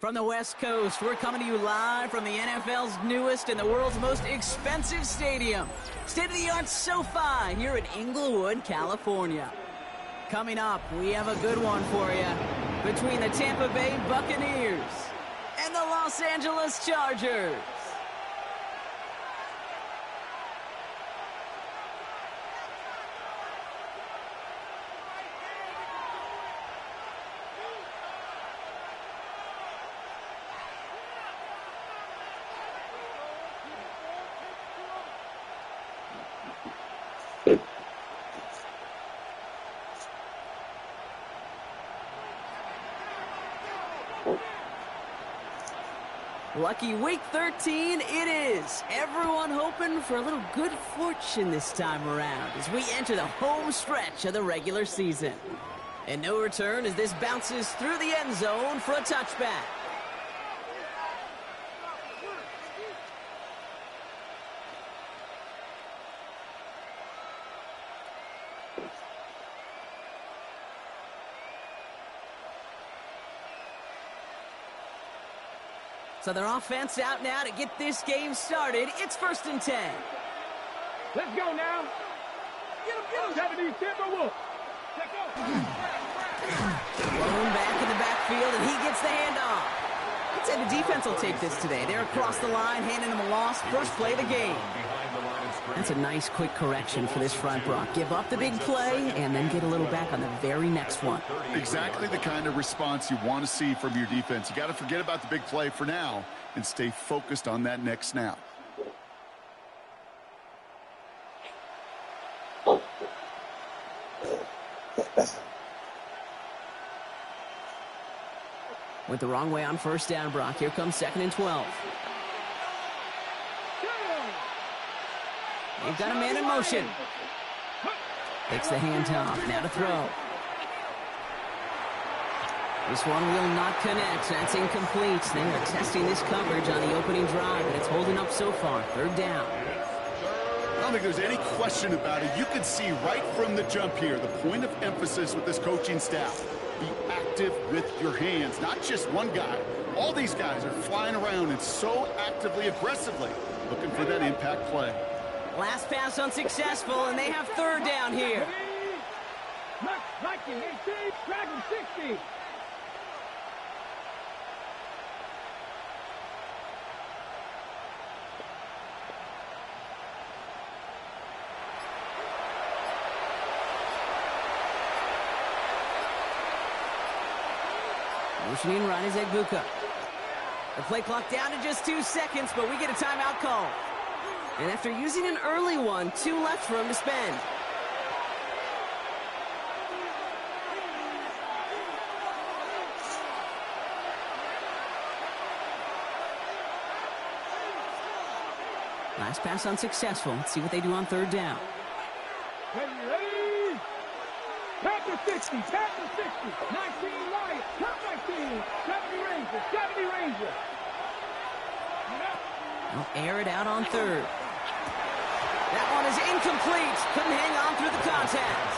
From the West Coast, we're coming to you live from the NFL's newest and the world's most expensive stadium. State-of-the-art SoFi here in Inglewood, California. Coming up, we have a good one for you between the Tampa Bay Buccaneers and the Los Angeles Chargers. Lucky week 13 it is. Everyone hoping for a little good fortune this time around as we enter the home stretch of the regular season. And no return as this bounces through the end zone for a touchback. So their offense out now to get this game started. It's 1st and 10. Let's go now. Get him. Timberwolves. Blown back in the backfield, and he gets the handoff. I'd say the defense will take this today. They're across the line, handing him a loss. First play of the game. That's a nice quick correction for this front, Brock. Give up the big play and then get a little back on the very next one. Exactly the kind of response you want to see from your defense. You got to forget about the big play for now and stay focused on that next snap. Went the wrong way on first down, Brock. Here comes 2nd and 12. They've got a man in motion. Takes the handoff. Now to throw. This one will not connect. That's incomplete. They are testing this coverage on the opening drive, and it's holding up so far. 3rd down. I don't think there's any question about it. You can see right from the jump here, the point of emphasis with this coaching staff. Be active with your hands, not just one guy. All these guys are flying around and so actively, aggressively looking for that impact play. Last pass unsuccessful, and they have 3rd down here. Viking 18, Dragon 60. Motioning right is Egbuka. The play clock down to just 2 seconds, but we get a timeout call. And after using an early one, 2 left for him to spend. Last pass unsuccessful. Let's see what they do on 3rd down. Ready. Panther 60, Panther 60. 19 Lions, top 19. 70 Rangers, 70 Rangers. They'll air it out on 3rd. That one is incomplete. Couldn't hang on through the contact.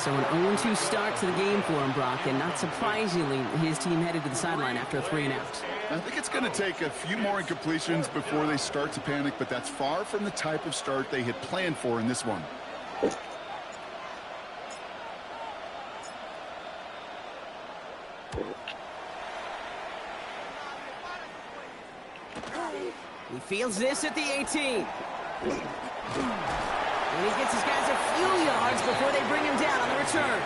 So an 0-2 start to the game for him, Brock, and not surprisingly, his team headed to the sideline after a 3-and-out. I think it's going to take a few more incompletions before they start to panic, but that's far from the type of start they had planned for in this one. He fields this at the 18. And he gets his guys a few yards before they bring him down on the return.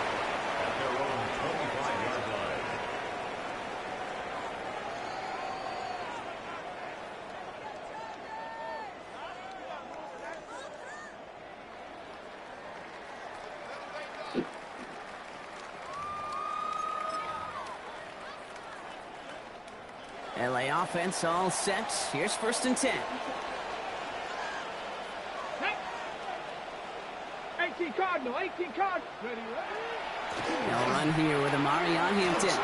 LA offense all set. Here's 1st and 10. 18 Cardinal, 18 Cardinal. Ready. They'll run here with Amari on Hampton.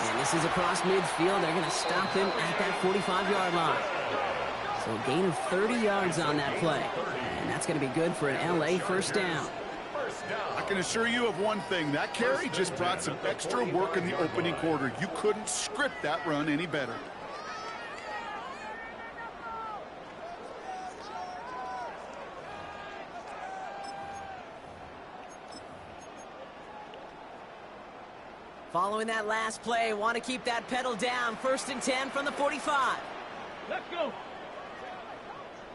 And this is across midfield. They're going to stop him at that 45-yard line. So a gain of 30 yards on that play. And that's going to be good for an LA 1st down. I can assure you of one thing. That carry just brought some extra work in the opening quarter. You couldn't script that run any better. Following that last play, want to keep that pedal down. 1st and 10 from the 45. Let's go.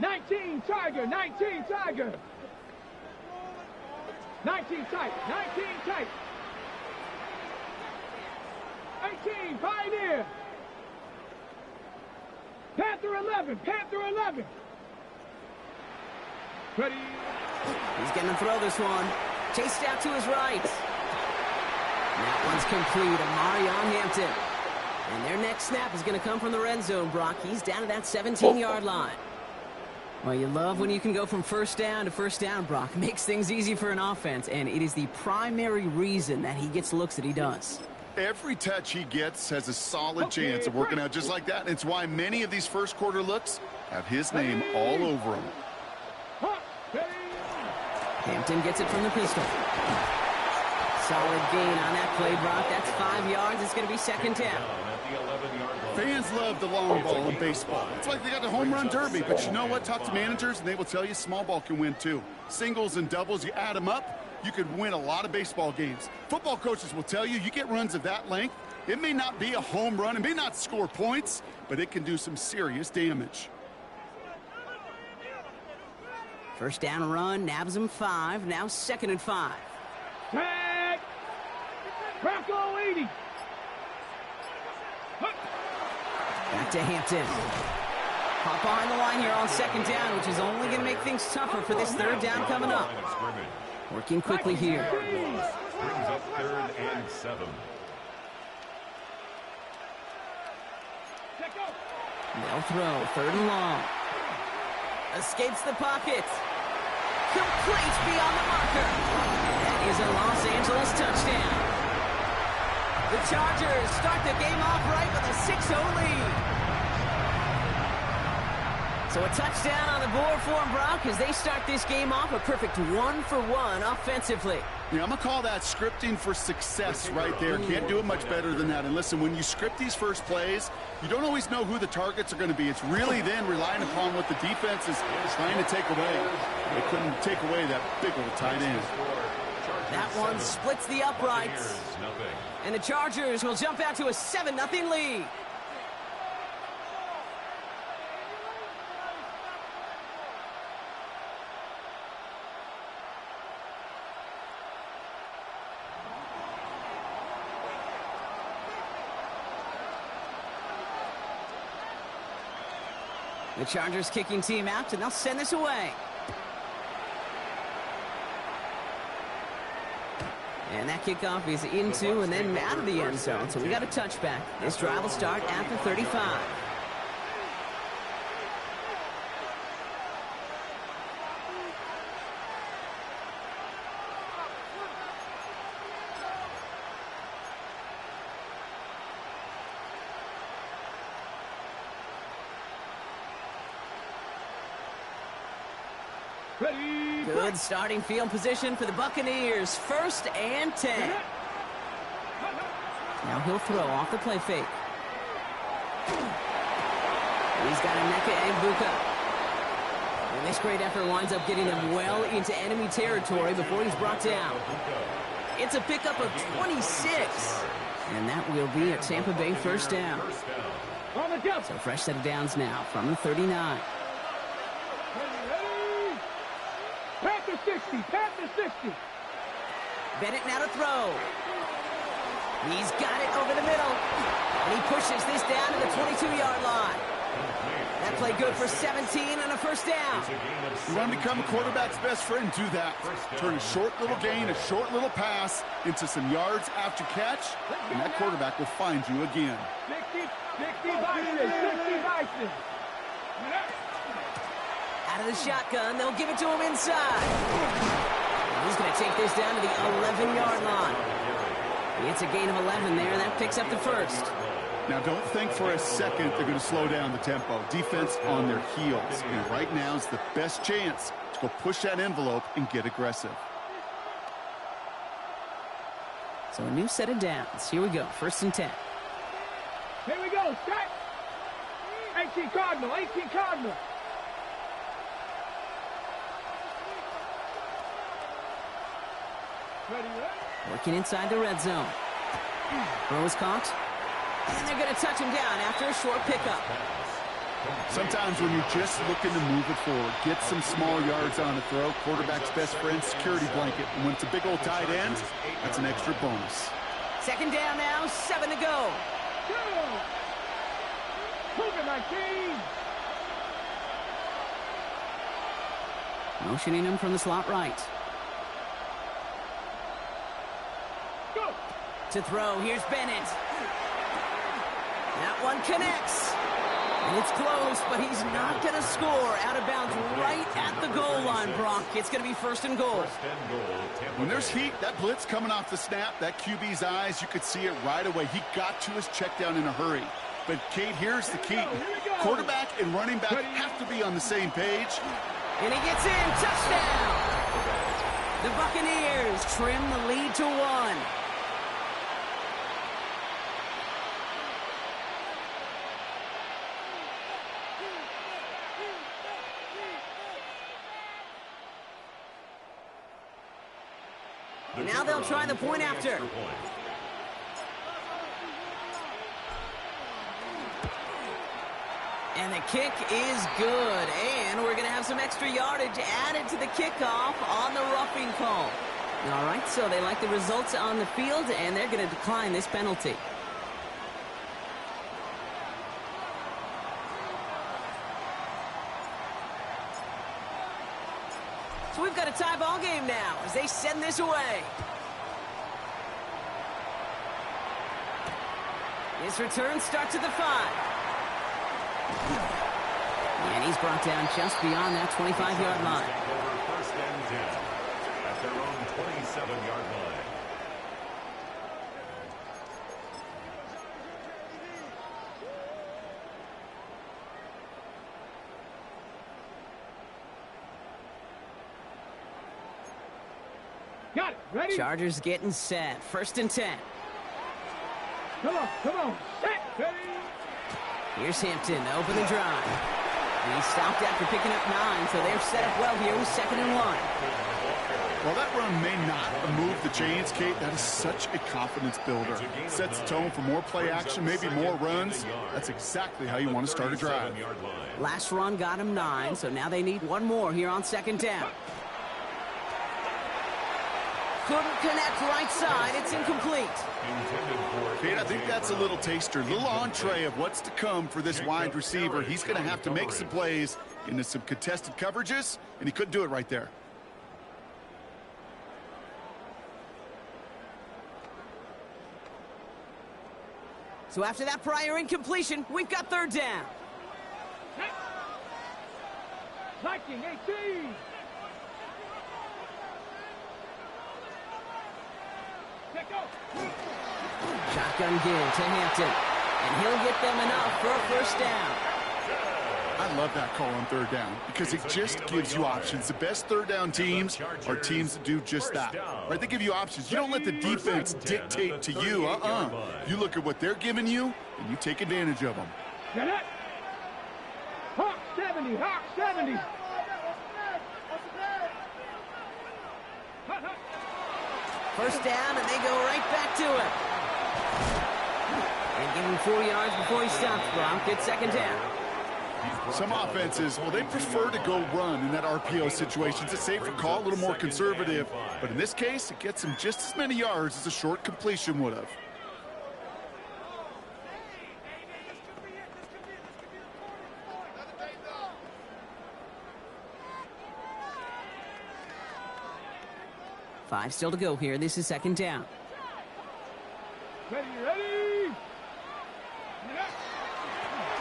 19 Tiger, 19 Tiger. 19 tight, 19 tight. 18 Pioneer. Panther 11, Panther 11. Ready. He's going to throw this one. Chased out to his right. And that one's complete. Amarion Hampton. And their next snap is going to come from the red zone, Brock. He's down to that 17-yard line. Well, you love when you can go from first down to first down, Brock. Makes things easy for an offense, and it is the primary reason that he gets looks that he does. Every touch he gets has a solid chance of working out just like that. It's why many of these first quarter looks have his name all over them. Hampton gets it from the pistol. Solid gain on that play, Brock. That's 5 yards. It's going to be 2nd down. Fans love the long ball in baseball. It's like they got the home run derby, but you know what? Talk to managers, and they will tell you small ball can win too. Singles and doubles, you add them up, you could win a lot of baseball games. Football coaches will tell you, you get runs of that length, it may not be a home run, it may not score points, but it can do some serious damage. First down run, nabs him 5. Now 2nd and 5. Tag. Bronco 80. Back to Hampton. Hop behind the line here on 2nd down, which is only going to make things tougher for this 3rd down coming up. Working quickly here. Brings up 3rd and 7. They'll throw. 3rd and long. Escapes the pocket. Complete beyond the marker. That is a Los Angeles touchdown. The Chargers start the game off right with a 6-0 lead. So a touchdown on the board for them, Brock, as they start this game off a perfect 1-for-1 offensively. Yeah, I'm going to call that scripting for success right there. Can't do it much better than that. And listen, when you script these first plays, you don't always know who the targets are going to be. It's really then relying upon what the defense is trying to take away. They couldn't take away that big old tight end. That one splits the uprights. And the Chargers will jump out to a 7-0 lead. The Chargers kicking team out, and they'll send this away. And that kickoff is into and then out of the end zone. So we got a touchback. This drive will start at the 35. Good starting field position for the Buccaneers. 1st and 10. Now he'll throw off the play fake. He's got Emeka Egbuka. And this great effort winds up getting him well into enemy territory before he's brought down. It's a pickup of 26. And that will be a Tampa Bay 1st down. So fresh set of downs now from the 39. Panther 60, Panther 60. Bennett now to throw. He's got it over the middle. And he pushes this down to the 22-yard line. That play good for 17 and a 1st down. You want to become a quarterback's best friend? Do that. Turn a short little gain, a short little pass into some yards after catch, and that quarterback will find you again. 60 Bison, 60 Bison. Out of the shotgun, they'll give it to him inside. He's going to take this down to the 11-yard line. It's a gain of 11 there. That picks up the 1st. Now, don't think for a second they're going to slow down the tempo. Defense on their heels. And right now is the best chance to go push that envelope and get aggressive. So a new set of downs. Here we go. 1st and 10. Here we go. Set. 18 Cardinal. 18 Cardinal. Ready, ready? Working inside the red zone. Throw is caught. And they're going to touch him down after a short pickup. Sometimes when you're just looking to move it forward, get some small yards on the throw, quarterback's best friend, security blanket. And when it's a big old tight end, that's an extra bonus. 2nd down now, 7 to go. Cougar 19. Motioning him from the slot right. Go. To throw, here's Bennett. That one connects. And it's close, but he's not going to score. Out of bounds right at the goal line, Brock. It's going to be 1st and goal. When there's heat, that blitz coming off the snap, that QB's eyes, you could see it right away. He got to his check down in a hurry. But, Kate, here's the key. Quarterback and running back have to be on the same page. And he gets in. Touchdown. The Buccaneers trim the lead to 1. And now they'll try the point after. And the kick is good. And we're going to have some extra yardage added to the kickoff on the roughing call. All right, so they like the results on the field, and they're going to decline this penalty. So we've got a tie ball game now as they send this away. His return starts at the 5. And he's brought down just beyond that 25-yard line. 1st and 10 at their own 27-yard line. Got it. Ready? Chargers getting set. 1st and 10. Come on, come on. Set. Ready? Here's Hampton to open the drive. And he stopped after picking up 9, so they're set up well here with 2nd and 1. Well, that run may not move the chains, Kate. That is such a confidence builder. Sets the tone for more play action, maybe more runs. That's exactly how you want to start a drive. Last run got him 9, so now they need one more here on 2nd down. Couldn't connect right side. It's incomplete. Kate, I think that's a little taster, a little entree of what's to come for this wide receiver. He's going to have to make some plays into some contested coverages, and he couldn't do it right there. So after that prior incompletion, we've got 3rd down. Viking 18. Shotgun give to Hampton. And he'll get them enough for a 1st down. I love that call on 3rd down because it just gives you options. The best 3rd down teams are teams that do just that. Right? They give you options. You don't let the defense dictate to you. You look at what they're giving you, and you take advantage of them. Get it? Hawk 70. Hawk 70. First down, and they go right back to it. And give him 4 yards before he stops, Brock. It's 2nd down. Some offenses, well, they prefer to go run in that RPO situation. It's a safer call, a little more conservative. But in this case, it gets them just as many yards as a short completion would have. Five still to go here. This is 2nd down. Ready, ready.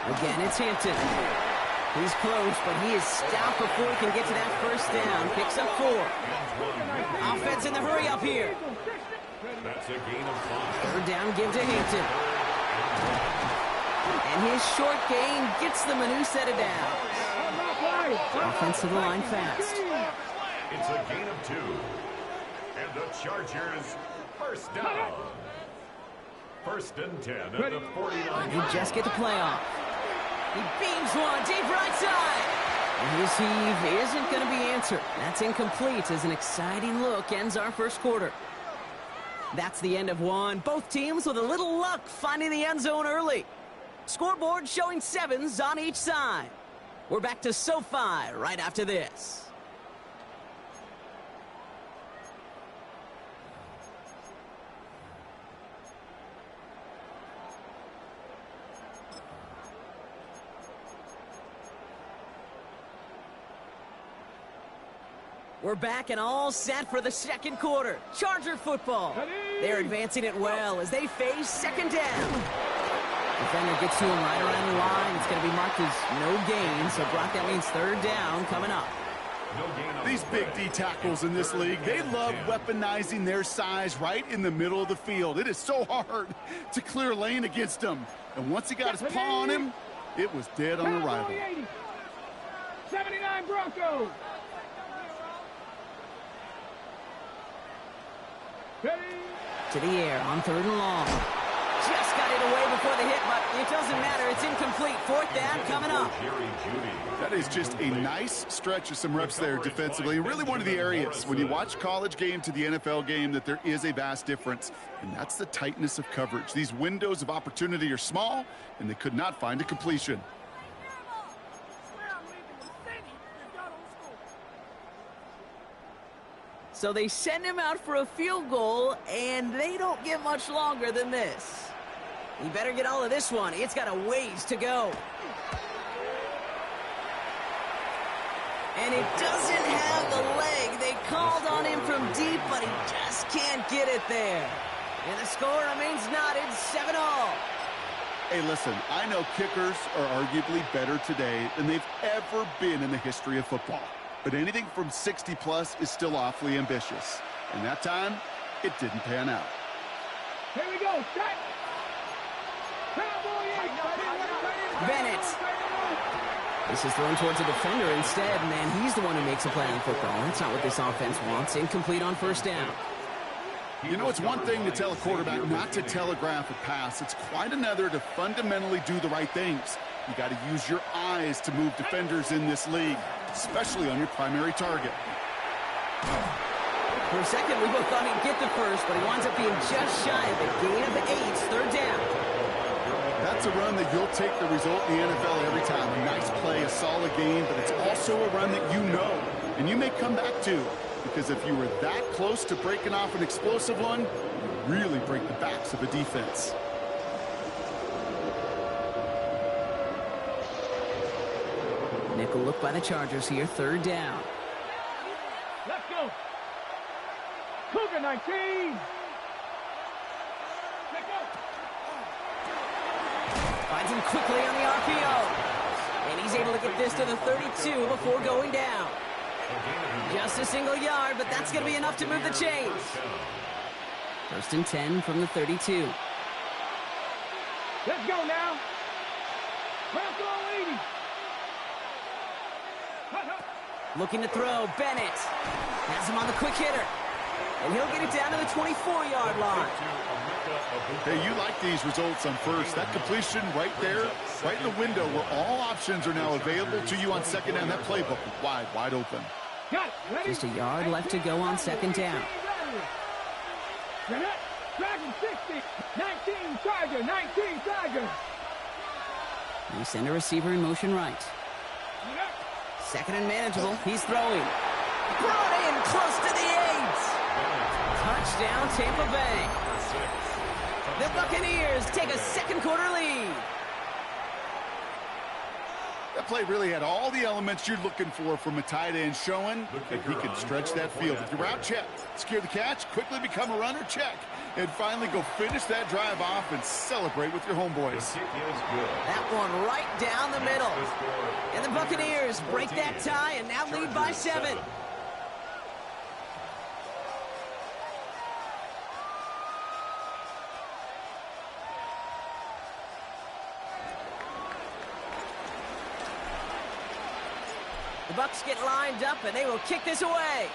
Again, it's Hampton. He's close, but he is stopped before he can get to that 1st down. Picks up 4. Offense in the hurry up here. That's a gain of 5. 3rd down, give to Hampton. And his short gain gets them a new set of downs. Offense to the line fast. It's a gain of 2. And the Chargers First down. First and 10 at the 49. He just get the playoff. He beams one deep right side. And his heave isn't going to be answered. That's incomplete as an exciting look ends our first quarter. That's the end of one. Both teams with a little luck finding the end zone early. Scoreboard showing 7s on each side. We're back to SoFi right after this. We're back and all set for the second quarter. Charger football. They're advancing it well as they face second down. Defender gets to him right around the line. It's going to be marked as no gain. So, Brock, that means third down coming up. These big D tackles in this league, they love weaponizing their size right in the middle of the field. It is so hard to clear lane against them. And once he got his paw on him, it was dead on arrival. 79 Broncos. To the air on third and long. Just got it away before the hit, but it doesn't matter. It's incomplete. Fourth down coming up. That is just a nice stretch of some reps there defensively. Really one of the areas when you watch college game to the NFL game that there is a vast difference. And that's the tightness of coverage. These windows of opportunity are small, and they could not find a completion. So they send him out for a field goal, and they don't get much longer than this. He better get all of this one. It's got a ways to go. And it doesn't have the leg. They called on him from deep, but he just can't get it there. And the score remains knotted, 7-7. Hey, listen, I know kickers are arguably better today than they've ever been in the history of football. But anything from 60-plus is still awfully ambitious. And that time, it didn't pan out. Here we go. Set. Bennett. This is thrown towards a defender instead, and then he's the one who makes a play on football. That's not what this offense wants. Incomplete on first down. You know, it's one thing to tell a quarterback not to telegraph a pass. It's quite another to fundamentally do the right things. You got to use your eyes to move defenders in this league, especially on your primary target. For a second, we both thought he'd get the first, but he winds up being just shy of a gain of 8, third down. That's a run that you'll take the result in the NFL every time. A nice play, a solid game, but it's also a run that you know, and you may come back to. Because if you were that close to breaking off an explosive one, you really break the backs of a defense. Nickel look by the Chargers here, third down. Let's go. Cougar 19. Let's go. Finds him quickly on the RPO. And he's able to get this to the 32 before going down. Just a single yard, but that's going to be enough to move the chains. First and 10 from the 32. Let's go now. Bronco 80. Looking to throw, Bennett. Has him on the quick hitter. And he'll get it down to the 24-yard line. Hey, you like these results on first. That completion right there, right in the window where all options are now available to you on second down. That playbook wide open. Just a yard left to go on second down. Dragon 60. 19 Charger. 19 Charger. They send a receiver in motion right. Second and manageable. He's throwing. Brought in close to the 8. Touchdown, Tampa Bay. The Buccaneers take a second quarter lead. That play really had all the elements you're looking for from a tight end, showing that he can stretch that field. With your route check, secure the catch, quickly become a runner, check, and finally go finish that drive off and celebrate with your homeboys. That one right down the middle. And the Buccaneers break that tie and now lead by 7. The Bucs get lined up, and they will kick this away.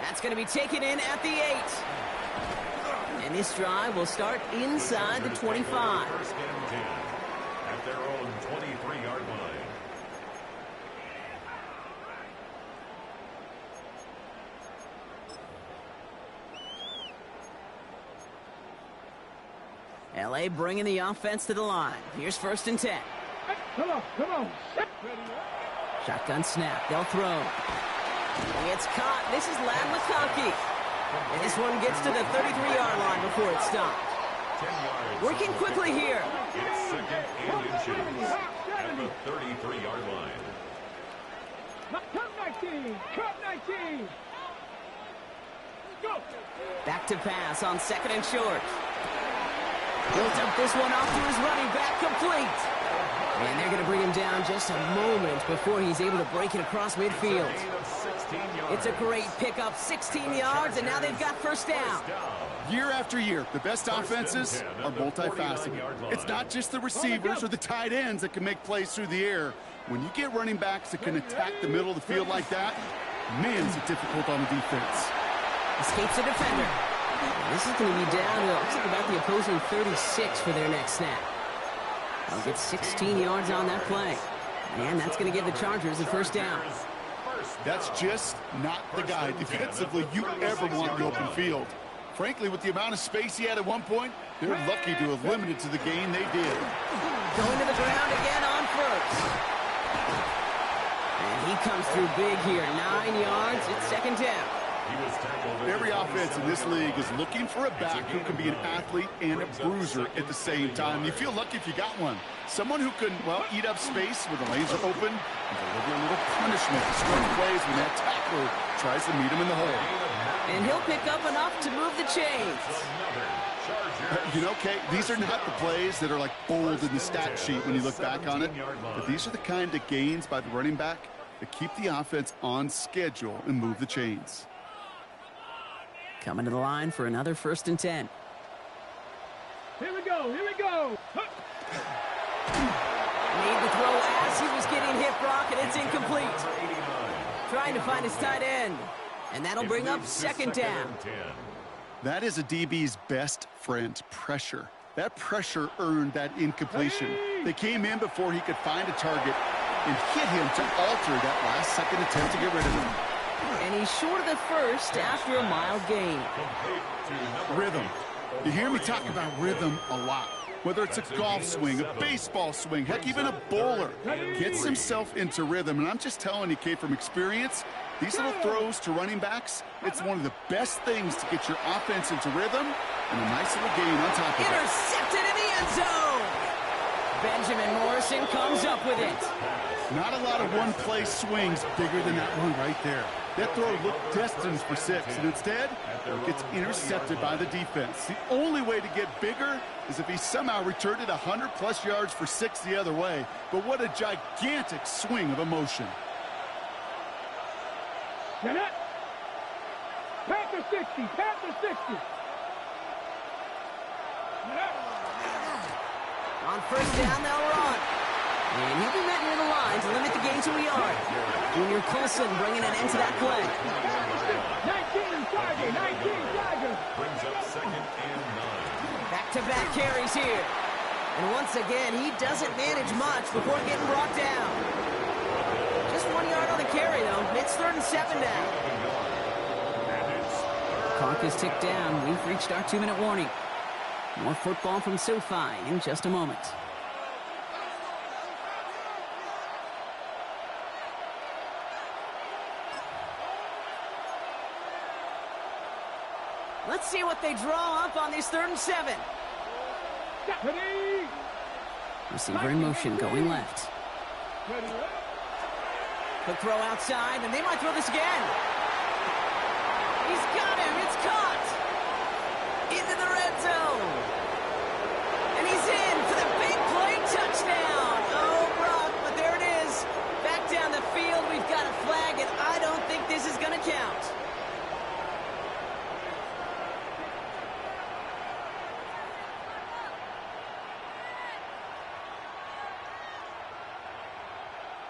That's going to be taken in at the 8. And this drive will start inside the 25. First and 10 at their own 23-yard line. LA bringing the offense to the line. Here's first and 10. Come on, come on. Shotgun snap. They'll throw. It's caught. This is Lad McConkey. And this one gets to the 33-yard line before it stopped. 10 yards. Working quickly here. It's second and inches at the 33-yard line. Cut 19. Cut 19. Go. Back to pass on second and short. He'll dump this one off to his running back, complete. And they're going to bring him down just a moment before he's able to break it across midfield. It's a great pickup, 16 yards, and now they've got first down. Year after year, the best offenses are multifaceted. It's not just the receivers or the tight ends that can make plays through the air. When you get running backs that can attack the middle of the field like that, man, is it difficult on the defense. Escapes a defender. This is going to be down to, looks like about the opposing 36 for their next snap. They'll get 16 yards on that play. And that's going to give the Chargers a first down. That's just not the guy defensively you ever want in the open field. Frankly, with the amount of space he had at one point, they're lucky to have limited to the gain they did. Going to the ground again on first. And he comes through big here. 9 yards. It's second down. Every offense in this league is looking for a back who can be an athlete and a bruiser at the same time. You feel lucky if you got one. Someone who can, well, eat up space when the lanes are open and deliver a little punishment to scoring plays when that tackler tries to meet him in the hole. And he'll pick up enough to move the chains. You know, Kate, these are not the plays that are like bold in the stat sheet when you look back on it. But these are the kind of gains by the running back that keep the offense on schedule and move the chains. Coming to the line for another first and 10. Here we go. Here we go. Made the throw as he was getting hit, Brock, and it's incomplete. Trying to find his tight end. And that'll bring up second down. That is a DB's best friend, pressure. That pressure earned that incompletion. They came in before he could find a target and hit him to alter that last-second attempt to get rid of him. And he's short of the first after a mild gain. Rhythm. You hear me talk about rhythm a lot. Whether it's a golf swing, a baseball swing, heck, even a bowler gets himself into rhythm. And I'm just telling you, Kate, from experience, these little throws to running backs, it's one of the best things to get your offense into rhythm and a nice little gain on top of it. Intercepted in the end zone. Benjamin Morrison comes up with it. Not a lot of one-play swings bigger than that one right there. That throw looked destined for 6, and instead, it gets intercepted by the defense. The only way to get bigger is if he somehow returned it 100-plus yards for 6 the other way. But what a gigantic swing of emotion. Get it. Panther 60. Panther 60. On first down, they'll run. And he'll be met near the line to limit the gain to a yard. Junior Colson bringing an end to that play. 19 Tiger. 19 Tiger. Brings up second and 9. Back-to-back carries here. And once again, he doesn't manage much before getting brought down. Just 1 yard on the carry, though. It's third and 7 now. Clock is ticked down. We've reached our 2-minute warning. More football from SoFi in just a moment. Let's see what they draw up on this 3rd and 7. Receiver in motion, going left. Quick throw outside, and they might throw this again. He's got him. It's caught. Into the red zone. And he's in for the big play touchdown. Oh, Brock, but there it is. Back down the field, we've got a flag, and I don't think this is going to count.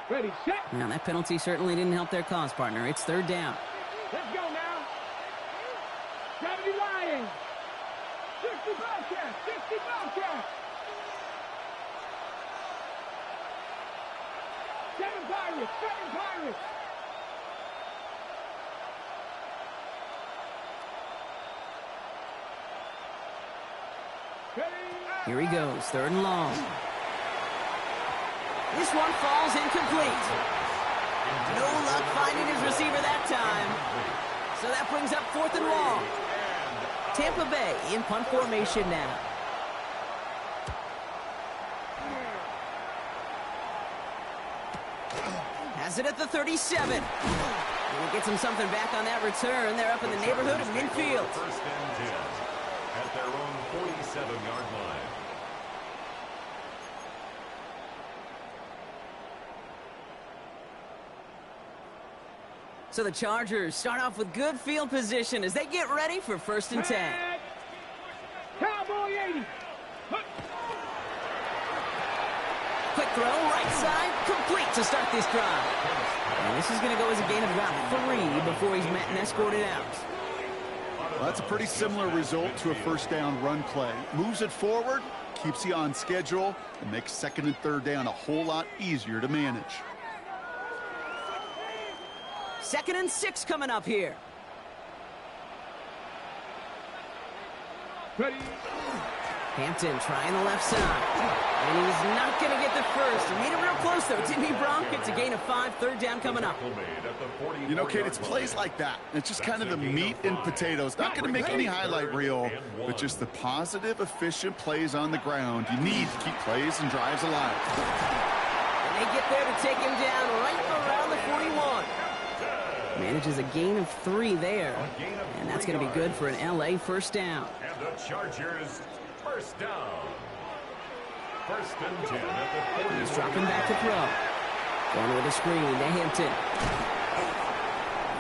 Ready, set. Now, that penalty certainly didn't help their cause, partner. It's 3rd down. Let's go now. Bobcats. 60 Bobcats. 7 Pirates. 7 Pirates. Here he goes, 3rd and long. This one falls incomplete. No luck finding his receiver that time. So that brings up 4th and long. Tampa Bay in punt formation now. Has it at the 37. We'll get something back on that return. They're up in the neighborhood of midfield. 1st and 10 at their own 47-yard line. So the Chargers start off with good field position as they get ready for 1st and 10. Cowboy 80. Quick throw, right side, complete to start this drive. And this is going to go as a gain of about 3 before he's met and escorted out. Well, that's a pretty similar result to a 1st down run play. Moves it forward, keeps you on schedule, and makes 2nd and 3rd down a whole lot easier to manage. 2nd and 6 coming up here. Ready. Hampton trying the left side. And he's not going to get the first. He made it real close, though, didn't he, Bronk? It's a gain of 5, 3rd down coming up. You know, Kate, it's plays like that. It's just kind of the meat and potatoes. Not going to make any highlight reel, but just the positive, efficient plays on the ground. You need to keep plays and drives alive. And they get there to take him down right around the 41. Manages a gain of 3 there. And that's going to be good for an LA 1st down. And the Chargers 1st down. 1st and 10 at the 40. He's dropping back to throw. Going with a screen to Hampton.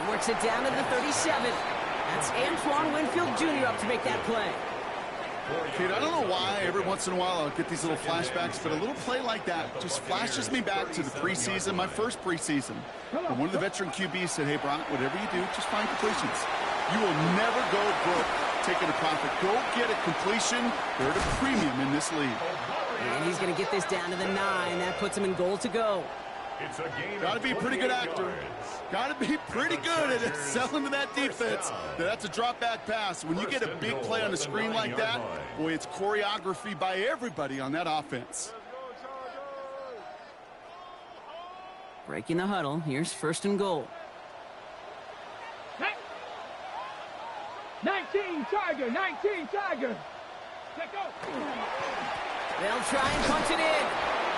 He works it down to the 37. That's Antoine Winfield Jr. up to make that play. Kate, I don't know why every once in a while I'll get these little flashbacks, but a little play like that just flashes me back to the preseason, my first preseason. And one of the veteran QBs said, hey, Brock, whatever you do, just find completions. You will never go broke taking a profit. Go get a completion. They're at a premium in this league. And he's going to get this down to the 9. That puts him in goal to go. It's a gain. Got to be a pretty good actor. Got to be pretty good at it, selling to that defense. That's a drop back pass. When you get a big play on the screen like that, boy, it's choreography by everybody on that offense. Breaking the huddle. Here's 1st and goal. 19 Tiger. 19 Tiger. Let go. They'll try and punch it in.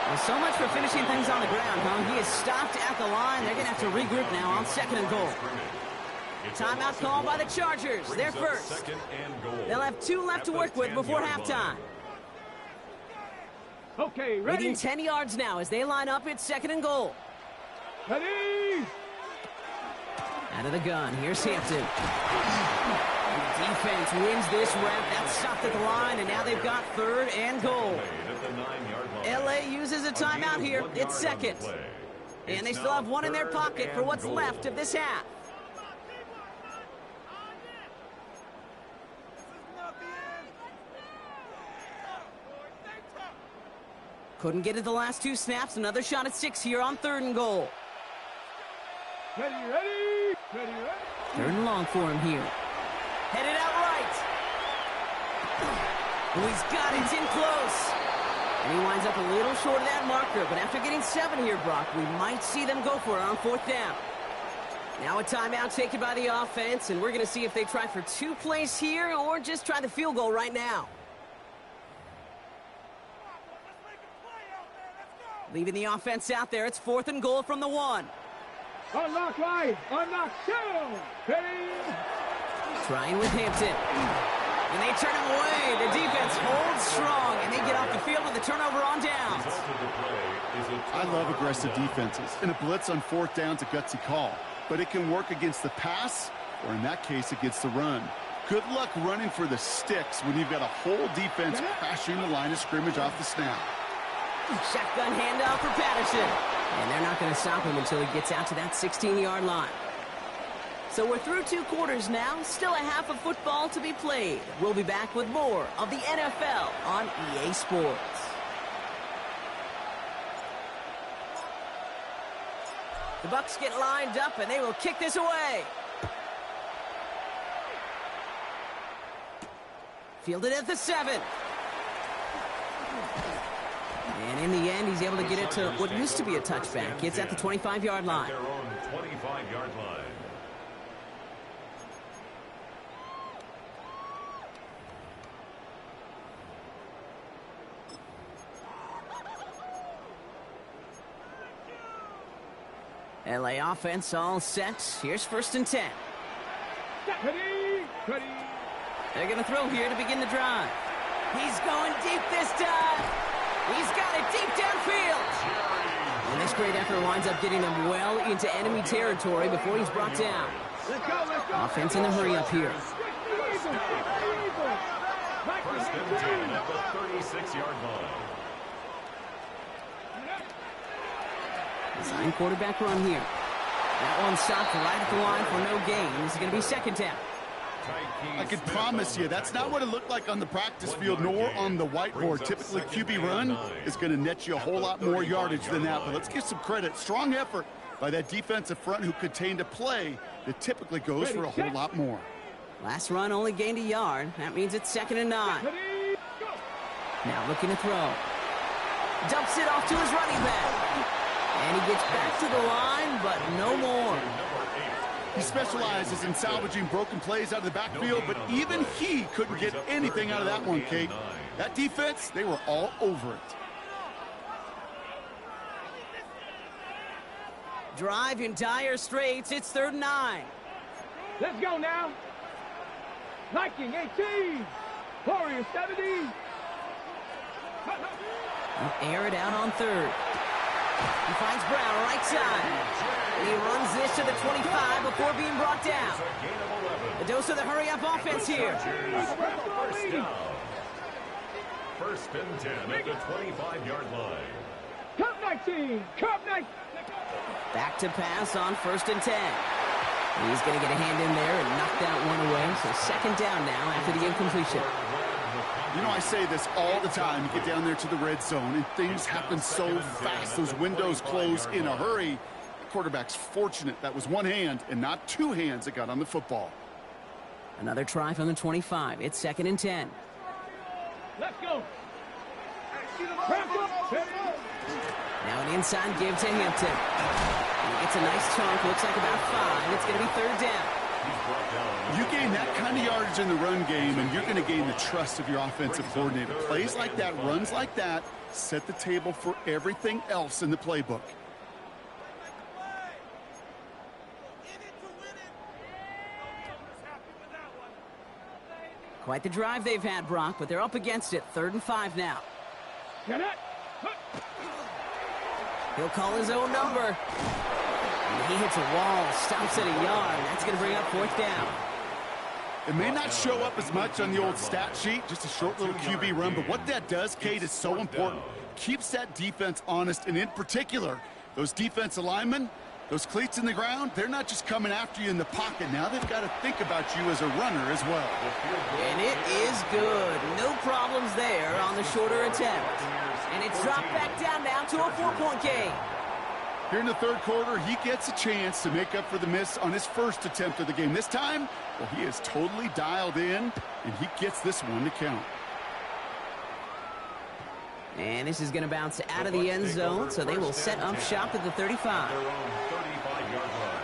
Well, so much for finishing things on the ground, huh? He is stopped at the line. They're going to have to regroup now on 2nd and goal. Timeout called by the Chargers. They're first. They'll have 2 left to work with before halftime. Okay, ready. Leading 10 yards now as they line up. It's 2nd and goal. Ready. Out of the gun. Here's Hampton. The defense wins this rep. That's stopped at the line, and now they've got 3rd and goal. LA uses a timeout here. It's 2nd. And they still have 1 in their pocket for what's left of this half. Couldn't get it the last 2 snaps. Another shot at 6 here on 3rd and goal. Ready, ready. Ready, ready. 3rd and long for him here. Headed out right. Oh, he's got it. It's in close. And he winds up a little short of that marker. But after getting 7 here, Brock, we might see them go for it on 4th down. Now a timeout taken by the offense, and we're going to see if they try for 2 plays here or just try the field goal right now. Leaving the offense out there. It's 4th and goal from the 1. Unlock right. Unlock 2. Ready. Trying with Hampton. And they turn him away. The defense holds strong, and they get off the field with a turnover on downs. I love aggressive defenses. And a blitz on 4th down's a gutsy call. But it can work against the pass, or in that case, against the run. Good luck running for the sticks when you've got a whole defense crashing the line of scrimmage off the snap. Shotgun handoff for Patterson. And they're not going to stop him until he gets out to that 16-yard line. So we're through 2 quarters now, still a half of football to be played. We'll be back with more of the NFL on EA Sports. The Bucs get lined up, and they will kick this away. Fielded at the 7. And in the end, he's able to get it to what used to be a touchback. It's at the 25-yard line. Their own 25-yard line. LA offense all set. Here's 1st and 10. Ready. They're going to throw here to begin the drive. He's going deep this time. He's got it deep downfield. And this great effort winds up getting him well into enemy territory before he's brought down. Let's go. Offense in the hurry up here. 1st and 10 at the 36-yard line. Design quarterback run here. That one stopped right at the line for no gain. This is going to be 2nd down. I can promise you, that's not what it looked like on the practice field nor on the whiteboard. Typically, QB run is going to net you a whole lot more yardage than that. But let's give some credit. Strong effort by that defensive front who contained a play that typically goes for a whole lot more. Last run only gained a yard. That means it's 2nd and 9. Now looking to throw. Dumps it off to his running back. And he gets back to the line, but no more. He specializes in salvaging broken plays out of the backfield, but even he couldn't get anything out of that one, Kate. That defense, they were all over it. Drive in dire straits. It's 3rd and 9. Let's go now. Viking 18. Warriors 70. Air it out on 3rd. He finds Brown right side. He runs this to the 25 before being brought down. The dose of the hurry-up offense here. 1st down. 1st and 10 at the 25-yard line. Cup 19. Cup 19. Back to pass on 1st and 10. He's going to get a hand in there and knock that one away. So 2nd down now after the incompletion. You know, I say this all the time. You get down there to the red zone, and things happen so fast. Those windows close in a hurry. The quarterback's fortunate that was one hand and not 2 hands that got on the football. Another try from the 25. It's 2nd and 10. Let's go. Now an inside give to Hampton. He gets a nice chunk. Looks like about 5. It's going to be 3rd down. You gain that kind of yardage in the run game, and you're going to gain the trust of your offensive coordinator. Plays like that, runs like that, set the table for everything else in the playbook. Quite the drive they've had, Brock, but they're up against it. 3rd and 5 now. Get it. He'll call his own number. And he hits a wall, stops at a yard. That's going to bring up 4th down. It may not show up as much on the old stat sheet, just a short little QB run, but what that does, Kate, is so important. Keeps that defense honest, and in particular, those defensive linemen, those cleats in the ground, they're not just coming after you in the pocket. Now they've got to think about you as a runner as well. And it is good. No problems there on the shorter attempt. And it's dropped back down now to a 4-point game. Here in the 3rd quarter, he gets a chance to make up for the miss on his first attempt of the game. This time, well, he is totally dialed in, and he gets this one to count. And this is going to bounce out of the end zone, so they will set up shop at the 35. Their own 35-yard line.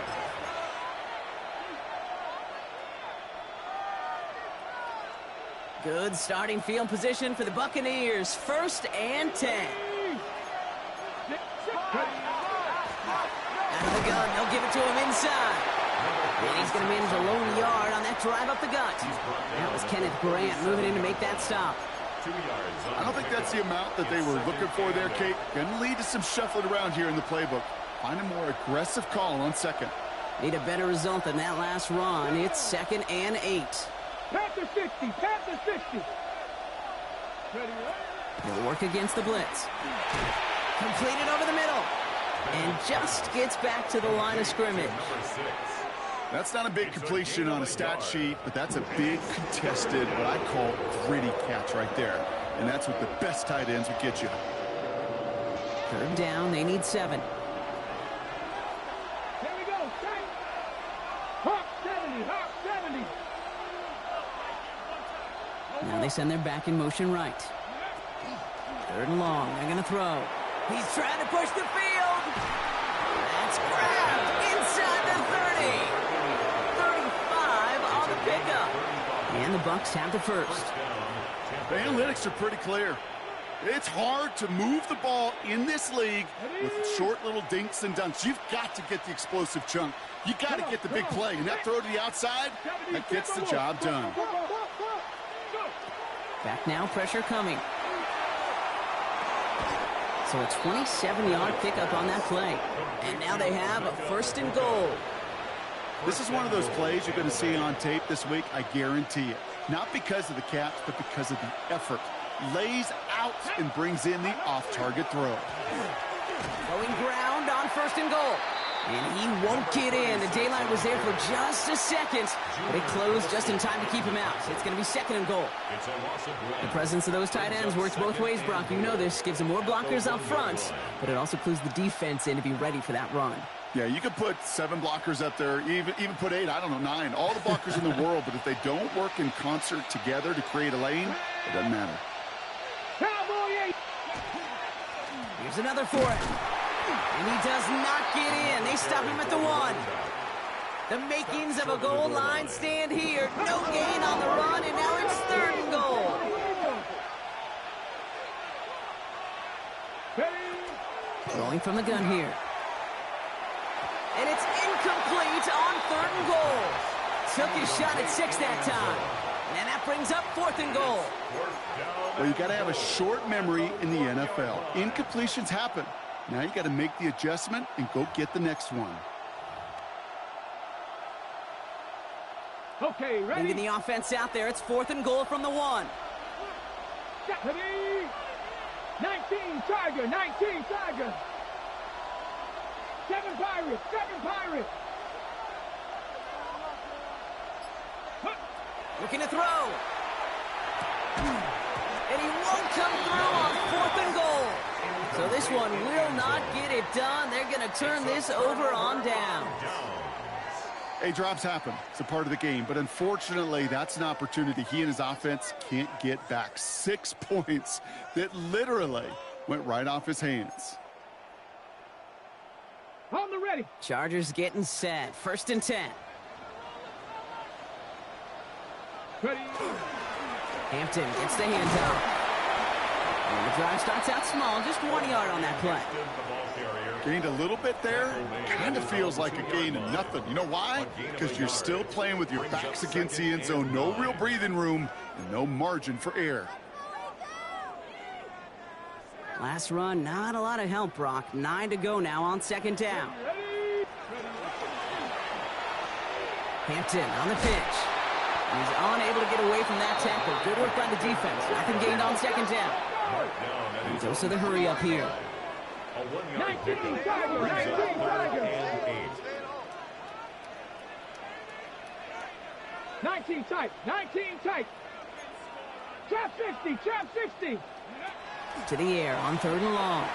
Good starting field position for the Buccaneers. 1st and 10. Out of the gun, they'll give it to him inside. And he's going to manage a lone yard on that drive up the gut. That was Kenneth Grant moving in to make that stop. 2 yards. I don't think that's the amount that they were looking for there, Kate. Going to lead to some shuffling around here in the playbook. Find a more aggressive call on 2nd. Need a better result than that last run. It's 2nd and 8. Panther 60. Panther 60. He'll work against the blitz. Completed over the middle. And just gets back to the line of scrimmage. That's not a big completion on a stat sheet, but that's a big contested, what I call gritty catch right there. And that's what the best tight ends would get you. Third down, they need 7. Here we go, straight. Hawk 70, Hawk 70. Now they send their back in motion right. Third and long, they're going to throw. He's trying to push the field. That's grabbed inside the 30. 35 on the pickup. And the Bucs have the first. The analytics are pretty clear. It's hard to move the ball in this league with short little dinks and dunks. You've got to get the explosive chunk. You got to get the big play. And that throw to the outside, that gets the job done. Back now, pressure coming. So a 27-yard pickup on that play. And now they have a first and goal. This is one of those plays you're going to see on tape this week, I guarantee it. Not because of the catch, but because of the effort. Lays out and brings in the off-target throw. Going ground on first and goal. And he won't get in. The daylight was there for just a second, but it closed just in time to keep him out. It's going to be second and goal. The presence of those tight ends works both ways, Brock. You know this. Gives them more blockers up front, but it also clues the defense in to be ready for that run. Yeah, you could put 7 blockers up there, even put 8, I don't know, 9. All the blockers in the world, but if they don't work in concert together to create a lane, it doesn't matter. Here's another for it. And he does not get in. They stop him at the 1. The makings of a goal line stand here. No gain on the run, and now it's third and goal. Rolling from the gun here. And it's incomplete on third and goal. Took his shot at 6 that time. And that brings up fourth and goal. Well, you got to have a short memory in the NFL. Incompletions happen. Now you got to make the adjustment and go get the next one. Okay, ready? Moving the offense out there. It's fourth and goal from the 1. Ready? 19 Tiger, 19 Tiger. 7 Pirates, 7 Pirates. Looking to throw. And he won't come through on fourth and goal. So this one will not get it done. They're going to turn this over on down. Hey, drops happen. It's a part of the game. But unfortunately, that's an opportunity he and his offense can't get back. 6 points that literally went right off his hands. On the ready. Chargers getting set. First and 10. Ready. Hampton gets the hands up. And the drive starts out small, just 1 yard on that play. Gained a little bit there. Kind of feels like a gain of nothing. You know why? Because you're still playing with your backs against the end zone. No real breathing room and no margin for error. Last run, not a lot of help, Brock. 9 to go now on second down. Hampton on the pitch. He's unable to get away from that tackle. Good work by the defense. Nothing gained on second down. And goes to the hurry up here. 19 Tiger, 19 Tiger. 19 tight, 19 tight. Trap 60, trap 60. To the air on third and long.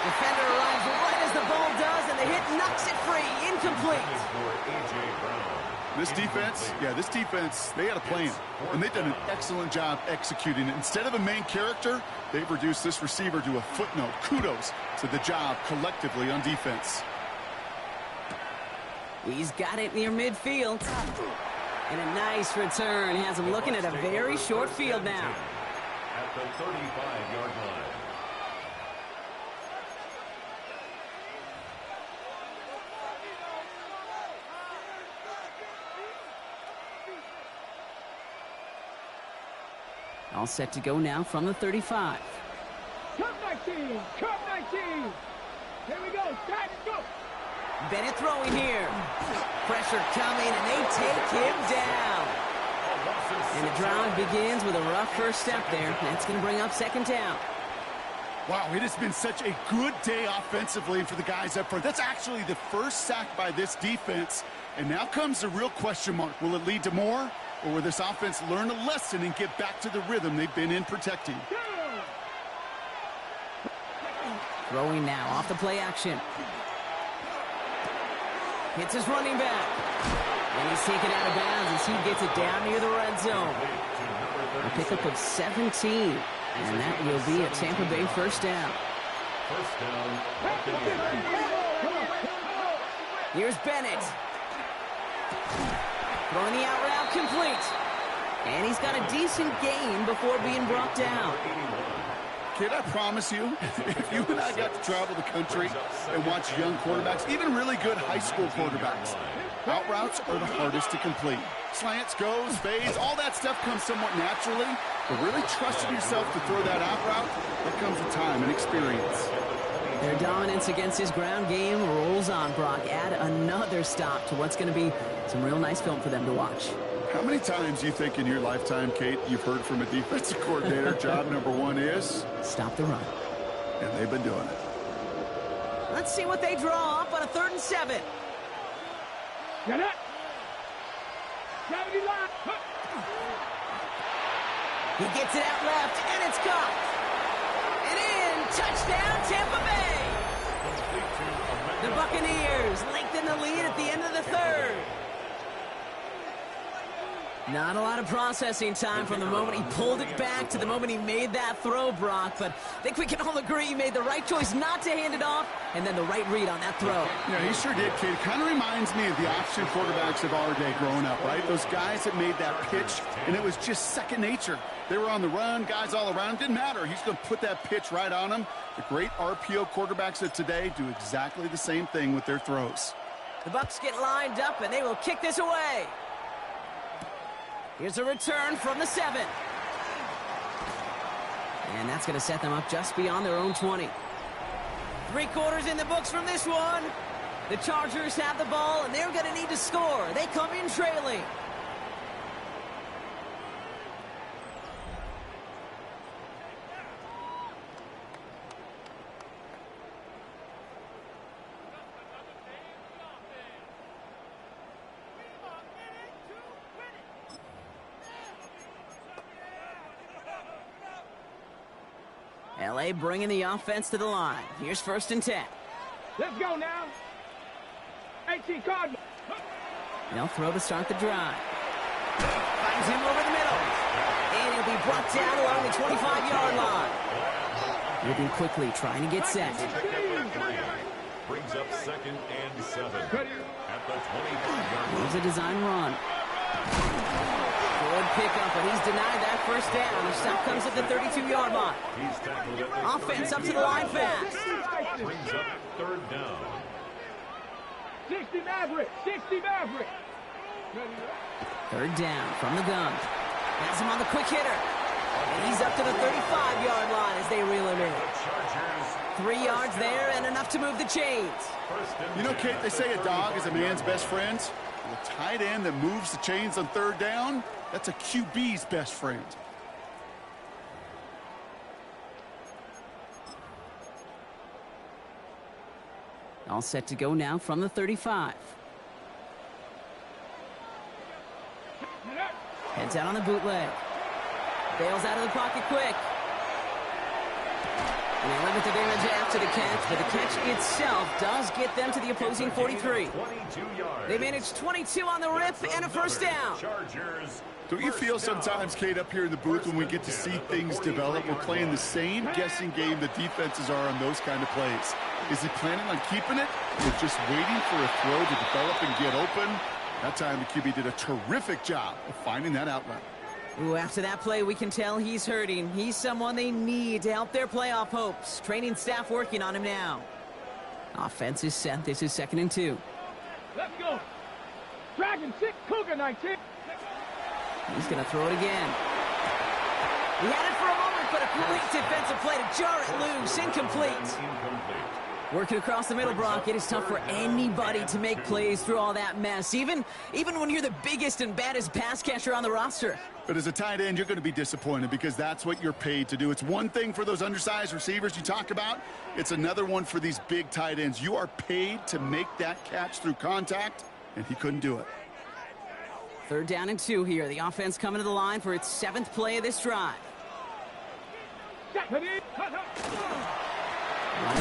Defender arrives right as the ball does, and the hit knocks it free. Incomplete. This defense, they had a plan, and they've done an excellent job executing it. Instead of a main character, they've reduced this receiver to a footnote. Kudos to the job collectively on defense. He's got it near midfield. And a nice return has him looking at a very short field now. At the 35-yard line. All set to go now from the 35. Cup 19, Cup 19. Here we go, time to go. Bennett throwing here. Pressure coming, and they take him down. And the drive begins with a rough first step there. That's going to bring up second down. Wow, it has been such a good day offensively for the guys up front. That's actually the first sack by this defense. And now comes the real question mark. Will it lead to more? Or will this offense learn a lesson and get back to the rhythm they've been in protecting? Throwing now off the play action. Hits his running back. And he's taken out of bounds as he gets it down near the red zone. A pickup of 17. And that will be a Tampa Bay first down. First down. Here's Bennett. Throwing the out route complete. And he's got a decent gain before being brought down. Kid, I promise you, if you and I got to travel the country and watch young quarterbacks, even really good high school quarterbacks, out routes are the hardest to complete. Slants, goes, fades, all that stuff comes somewhat naturally, but really trusting yourself to throw that out route, that comes with time and experience. Their dominance against his ground game rolls on, Brock. Add another stop to what's going to be some real nice film for them to watch. How many times do you think in your lifetime, Kate, you've heard from a defensive coordinator, job number one is? Stop the run. And they've been doing it. Let's see what they draw up on a 3rd and 7. Get it. 70 line. He gets it out left, and it's caught. And in, touchdown, Tampa Bay. The Buccaneers lengthen the lead at the end of the 3rd. Not a lot of processing time from the moment he pulled it back to the moment he made that throw, Brock. But I think we can all agree he made the right choice not to hand it off, and then the right read on that throw. Yeah, he sure did, Kate. It kind of reminds me of the option quarterbacks of our day growing up, right? Those guys that made that pitch, and it was just second nature. They were on the run, guys all around. Didn't matter. He's going to put that pitch right on them. The great RPO quarterbacks of today do exactly the same thing with their throws. The Bucs get lined up, and they will kick this away. Here's a return from the 7. And that's going to set them up just beyond their own 20. 3 quarters in the books from this one. The Chargers have the ball, and they're going to need to score. They come in trailing. LA bringing the offense to the line. Here's 1st and 10. Let's go now. 18 Cardinals. They'll throw to start the drive. Finds him over the middle. And he'll be brought down along the 25-yard line. Moving quickly, trying to get set. Brings up 2nd and 7 at the 25-yard line. Here's a design run. Good pickup, but he's denied that first down. The stop comes at the 32-yard line. He's tackled at the Offense up to the line fast. brings up 3rd down. 60 Maverick. 60 Maverick. 3rd down from the gun. Has him on the quick hitter. And he's up to the 35-yard line as they reel him in. 3 yards there and enough to move the chains. You know, Kate, they say a dog is a man's best friend. The tight end that moves the chains on 3rd down, that's a QB's best friend. All set to go now from the 35. Heads out on the bootleg. Bails out of the pocket quick. And they limit the damage after the catch, but the catch itself does get them to the opposing 43. They managed 22 on the rip and a first down. Don't you feel sometimes, Kate, up here in the booth when we get to see things develop, we're playing the same guessing game the defenses are on those kind of plays? Is he planning on keeping it or just waiting for a throw to develop and get open? That time the QB did a terrific job of finding that outlet. Ooh, after that play, we can tell he's hurting. He's someone they need to help their playoff hopes. Training staff working on him now. Offense is set. This is 2nd and 2. Let's go. Dragon 6, Cougar 19. He's going to throw it again. He had it for a moment, but a great defensive play to jar it loose. Incomplete. Working across the middle, Brock, it is tough for anybody to make plays through all that mess, even when you're the biggest and baddest pass catcher on the roster. But as a tight end, you're going to be disappointed because that's what you're paid to do. It's one thing for those undersized receivers you talk about. It's another one for these big tight ends. You are paid to make that catch through contact, and he couldn't do it. 3rd down and 2 here. The offense coming to the line for its 7th play of this drive. Running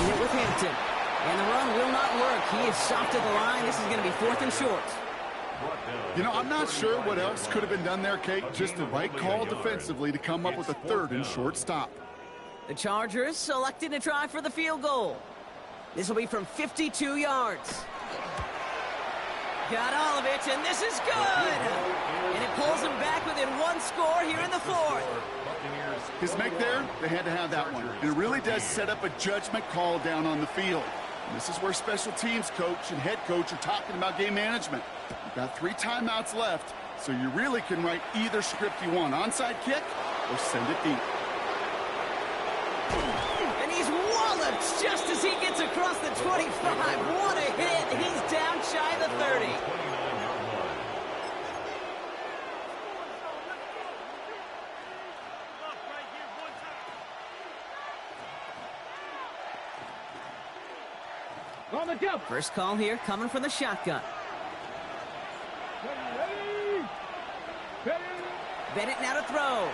it with Hampton. And the run will not work. He is soft at the line. This is going to be 4th and short. You know, I'm not sure what else could have been done there, Kate. Just the right call defensively to come up with a 3rd and short stop. The Chargers selected to try for the field goal. This will be from 52 yards. Got all of it, and this is good! And it pulls them back within 1 score here in the 4th. His make there, they had to have that one. And it really does set up a judgment call down on the field. And this is where special teams coach and head coach are talking about game management. You've got 3 timeouts left, so you really can write either script you want. Onside kick or send it deep. And he's walloped just as he gets across the 25. What a hit! He's down shy of the 30. On the jump. First call here coming from the shotgun. Ready. Bennett now to throw.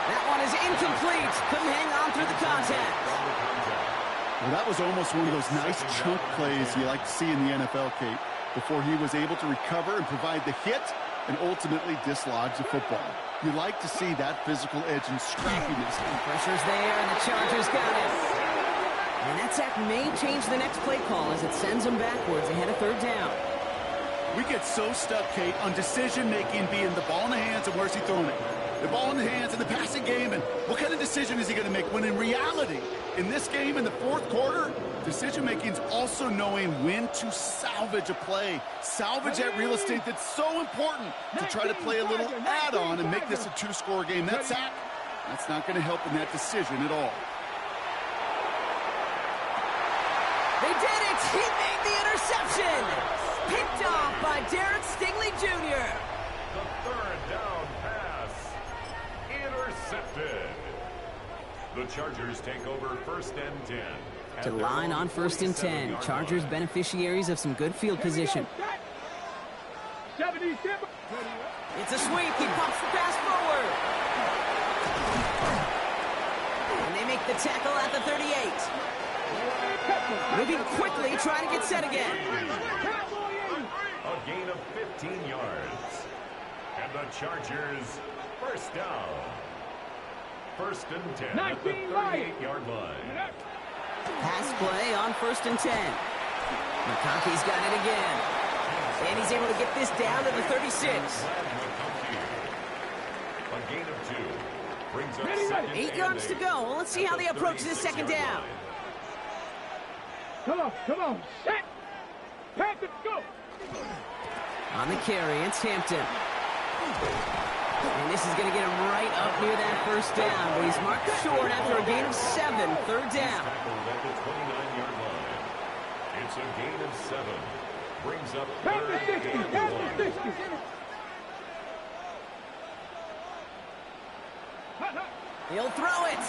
That one is incomplete. Couldn't hang on through the contact. Well, that was almost one of those nice chunk plays you like to see in the NFL, Kate, before he was able to recover and provide the hit and ultimately dislodge the football. You like to see that physical edge and scrappiness. Pressure's there, and the Chargers got it. And that sack may change the next play call as it sends them backwards ahead of 3rd down. We get so stuck, Kate, on decision-making being the ball in the hands and where's he throwing it. The ball in the hands in the passing game, and what kind of decision is he going to make? When in reality, in this game, in the 4th quarter, decision-making is also knowing when to salvage a play. Salvage that real estate that's so important to try to play a little add-on and make this a 2-score game. That sack, that's not going to help in that decision at all. They did it! He made the interception! Picked off by Derek Stingley Jr. The 3rd down pass. Intercepted. The Chargers take over 1st and 10. To the line on 1st and 10. Chargers beneficiaries of some good field position. 77. It's a sweep. He pops the pass forward. And they make the tackle at the 38. Moving quickly, trying to get set again. A gain of 15 yards. And the Chargers, 1st down. 1st and 10 at the 38-yard line. Pass play on 1st and 10. McConkey's got it again. And he's able to get this down to the 36. A gain of 2. Brings up 2nd 8 yards to go. Well, let's see how they approach this 2nd down. Come on. Set. Pass it, go. On the carry, it's Hampton. And this is going to get him right up near that 1st down. But he's marked short after a gain of 7. 3rd down. At the 29-yard line. It's a gain of 7. Brings up 3rd and 1. He'll throw it.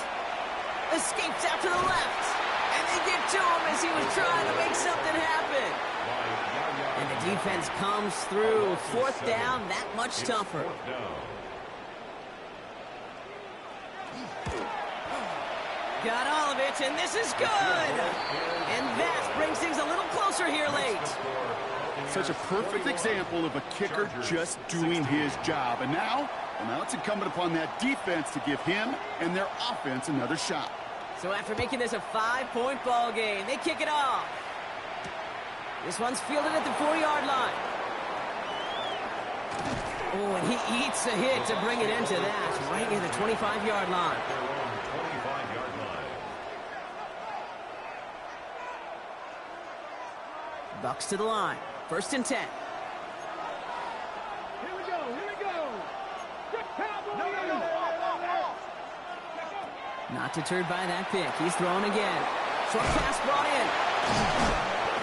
Escapes out to the left. And they get to him as he was trying to make something happen. And the defense comes through. 4th down, that much tougher. Got all of it, and this is good. And that brings things a little closer here late. Such a perfect example of a kicker just doing his job. And now it's incumbent upon that defense to give him and their offense another shot. So after making this a 5-point ball game, they kick it off. This one's fielded at the 4-yard line. Oh, and he eats the hit to bring it into that, right near the 25-yard line. Bucks to the line. 1st and 10. Here we go. Not deterred by that pick. He's throwing again. Short pass brought in.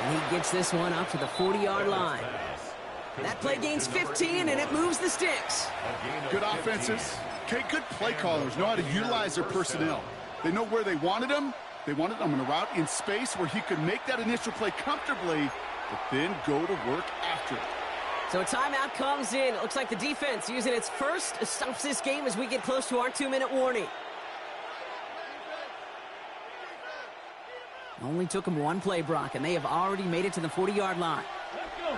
And he gets this one up to the 40-yard line. That play gains 15, and it moves the sticks. Good offenses. Okay, good play callers know how to utilize their personnel. They know where they wanted him. They wanted him on a route in space where he could make that initial play comfortably, but then go to work after it. So a timeout comes in. It looks like the defense using its first stops this game as we get close to our 2-minute warning. Only took them one play, Brock, and they have already made it to the 40-yard line. Let's go.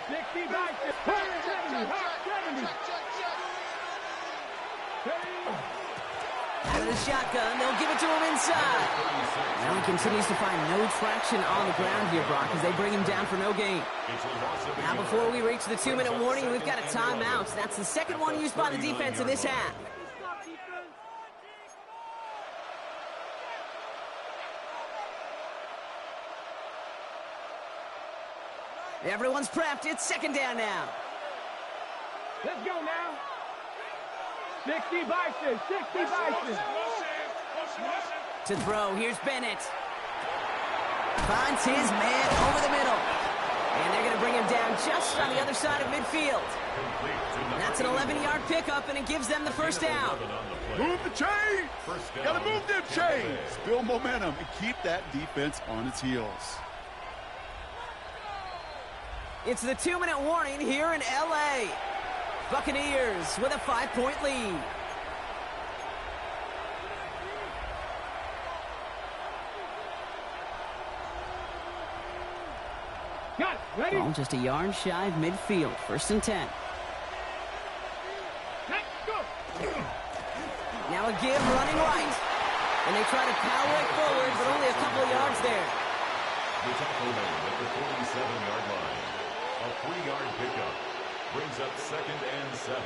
60 by 70. Out of the shotgun, they'll give it to him inside. Now he continues to find no traction on the ground here, Brock, as they bring him down for no gain. Now before we reach the 2-minute warning, we've got a timeout. That's the second one used by the defense in this half. Everyone's prepped. It's second down now. Let's go now. 60 Bison. 60 Bison. To throw, here's Bennett. Finds his man over the middle. And they're going to bring him down just on the other side of midfield. That's an 11-yard pickup, and it gives them the first down. Move the chains. Got to move them chains. Build momentum and keep that defense on its heels. It's the 2-minute warning here in L.A. Buccaneers with a 5-point lead. Got it. Ready? Ball just a yard shy of midfield. 1st and 10. Let's go. Now a give running right. And they try to power it forward, but only a couple of yards there. The tackle made at the 47-yard line. A 3-yard pickup brings up 2nd and 7.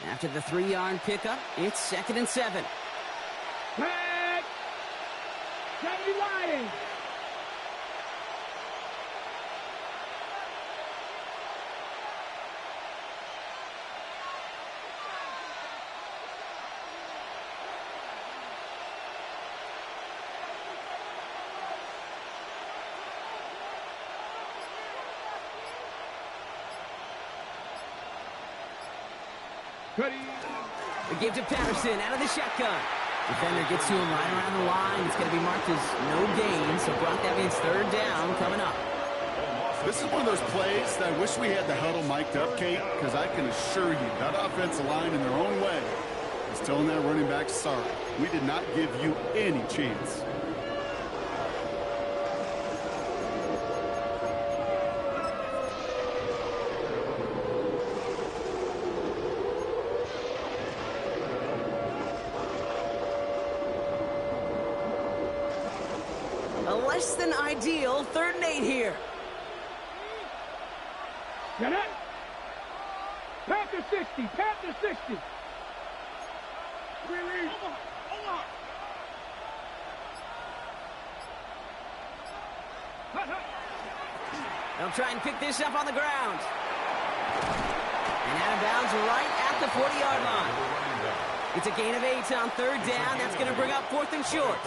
After the 3-yard pickup, it's 2nd and 7. Back. 70 Lions. Ready. The give to Patterson out of the shotgun. Defender gets to him right around the line. It's going to be marked as no gain, so Brock, that means 3rd down coming up. This is one of those plays that I wish we had the huddle mic'd up, Kate, because I can assure you that offensive line in their own way is telling that running back, sorry, we did not give you any chance. A less than ideal 3rd and 8 here. Get it. Panther 60. Panther 60. Release. They'll try and pick this up on the ground. And out of bounds right at the 40-yard line. It's a gain of 8 on 3rd down. That's going to bring up 4th and short.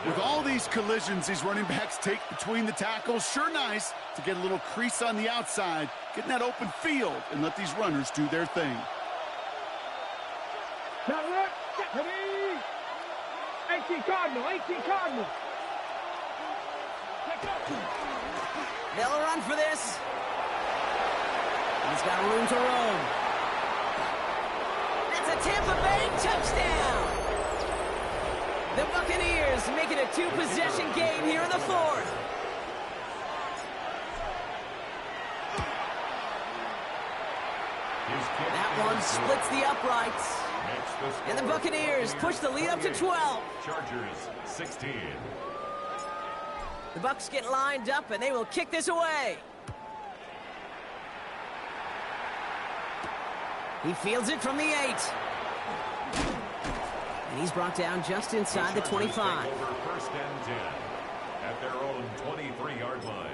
With all these collisions these running backs take between the tackles, sure nice to get a little crease on the outside, get in that open field, and let these runners do their thing. Now look. Ready. 18 Cardinal. 18 Cardinal. Let's go. They'll run for this. He's got room to roam. That's a Tampa Bay touchdown. The Buccaneers make it a 2-possession game here in the 4th. That one splits the uprights. And the Buccaneers push the lead up to 12. Chargers 16. The Bucs get lined up, and they will kick this away. He fields it from the 8. And he's brought down just inside the 25. Over 1st and 10 at their own 23-yard line.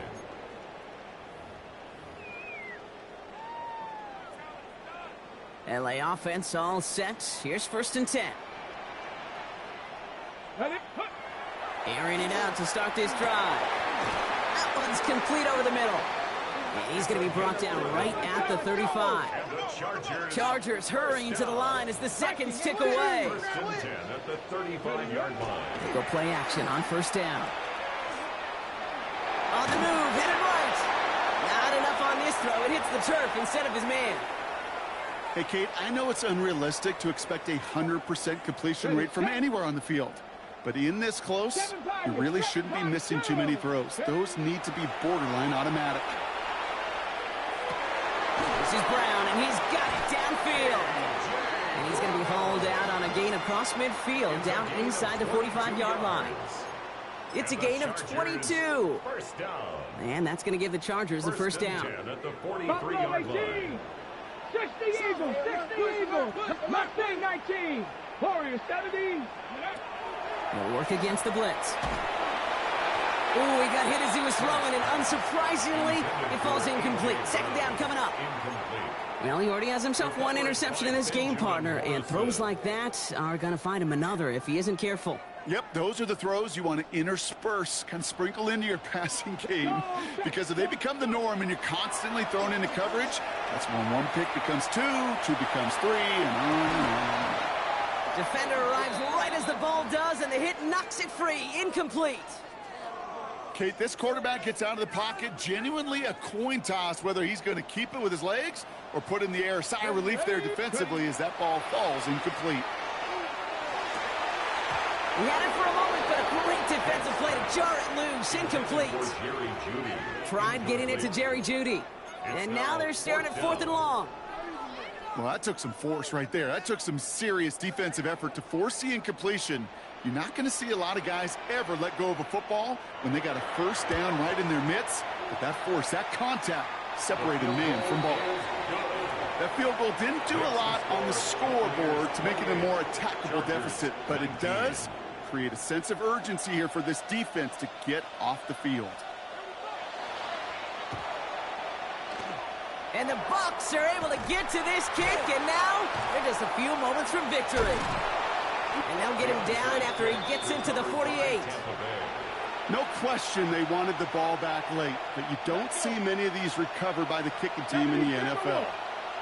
LA offense all set. Here's 1st and 10. Airing it out to start this drive. That one's complete over the middle. And he's going to be brought down right at the 35. Chargers hurrying to the line as the seconds tick away. 1st and 10 at the 35-yard line. They go play action on 1st down. On the move, headed right. Not enough on this throw. It hits the turf instead of his man. Hey, Kate, I know it's unrealistic to expect a 100% completion rate from anywhere on the field. But in this close, you really shouldn't be missing too many throws. Those need to be borderline automatic. This is Brown, and he's got it downfield. And he's going to be hauled out on a gain across midfield, down inside the 45-yard line. It's a gain of 22. First down. And that's going to give the Chargers a 1st down. 10 at the 43-yard line. 60 Eagles, 60 Eagles. Mustang 19. Warriors 70. They'll work against the blitz. Ooh, he got hit as he was throwing, and unsurprisingly, it falls incomplete. 2nd down coming up. Well, he already has himself 1 interception in this game, partner, and throws like that are going to find him another if he isn't careful. Yep, those are the throws you want to intersperse, kind of sprinkle into your passing game. Because if they become the norm and you're constantly thrown into coverage, that's when 1 pick becomes 2, 2 becomes 3, and on and on. Defender arrives right as the ball does, and the hit knocks it free. Incomplete. Kate, this quarterback gets out of the pocket, genuinely a coin toss whether he's going to keep it with his legs or put in the air. Sigh of relief there defensively as that ball falls incomplete. He had it for a moment, but a great defensive play to jar it loose. Incomplete. Tried getting it to Jerry Jeudy. And now they're staring at 4th and long. Well, that took some force right there. That took some serious defensive effort to force the incompletion. You're not going to see a lot of guys ever let go of a football when they got a 1st down right in their midst. But that force, that contact, separated man from ball. That field goal didn't do a lot on the scoreboard to make it a more attackable deficit, but it does create a sense of urgency here for this defense to get off the field. And the Bucs are able to get to this kick, and now they're just a few moments from victory. And they'll get him down after he gets into the 48. No question they wanted the ball back late, but you don't see many of these recovered by the kicking team in the NFL.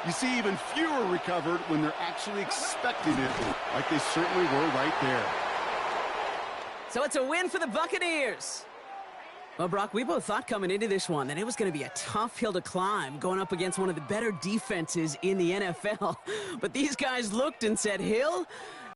You see even fewer recovered when they're actually expecting it, like they certainly were right there. So it's a win for the Buccaneers. Well, Brock, we both thought coming into this one that it was going to be a tough hill to climb going up against one of the better defenses in the NFL. But these guys looked and said, Hill,